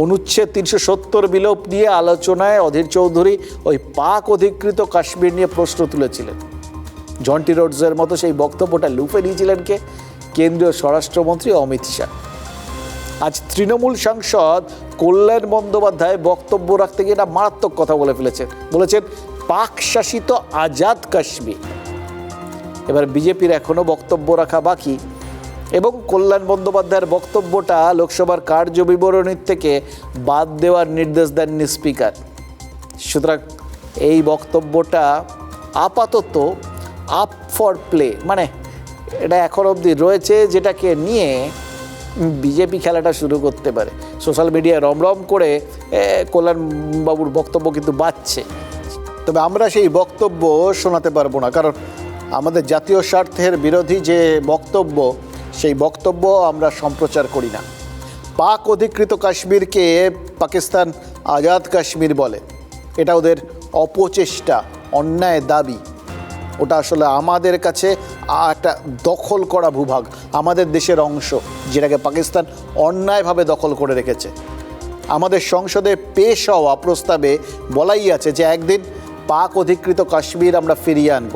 অনুচ্ছেদ 370 বিলোপ নিয়ে আলোচনায় অধীর চৌধুরী ওই পাক অধিকৃত কাশ্মীর নিয়ে প্রশ্ন তুলেছিলেন। জন্টি রোডসের মতো সেই বক্তব্যটা লুফে নিয়েছিলেন কে? কেন্দ্রীয় স্বরাষ্ট্রমন্ত্রী অমিত শাহ। আজ তৃণমূল সাংসদ কল্যাণ বন্দ্যোপাধ্যায় বক্তব্য রাখতে গিয়ে একটা মারাত্মক কথা বলেছেন পাক শাসিত আজাদ কাশ্মীর। এবার বিজেপির এখনো বক্তব্য রাখা বাকি এবং কল্যাণ বন্দ্যোপাধ্যায়ের বক্তব্যটা লোকসভার কার্য বিবরণীর থেকে বাদ দেওয়ার নির্দেশ দেননি স্পিকার। সুতরাং এই বক্তব্যটা আপাতত আপ ফর প্লে, মানে এটা এখন অবধি রয়েছে, যেটাকে নিয়ে বিজেপি খেলাটা শুরু করতে পারে। সোশ্যাল মিডিয়ায় রমরম করে কল্যাণবাবুর বক্তব্য কিন্তু বাড়ছে, তবে আমরা সেই বক্তব্য শোনাতে পারবো না, কারণ আমাদের জাতীয় স্বার্থের বিরোধী যে বক্তব্য, সেই বক্তব্য আমরা সম্প্রচার করি না। পাক অধিকৃত কাশ্মীরকে পাকিস্তান আজাদ কাশ্মীর বলে, এটা ওদের অপচেষ্টা, অন্যায় দাবি। ওটা আসলে আমাদের কাছে একটা দখল করা ভূভাগ, আমাদের দেশের অংশ, যেটাকে পাকিস্তান অন্যায়ভাবে দখল করে রেখেছে। আমাদের সংসদে পেশ হওয়া প্রস্তাবে বলাই আছে যে একদিন পাক অধিকৃত কাশ্মীর আমরা ফিরিয়ে আনব।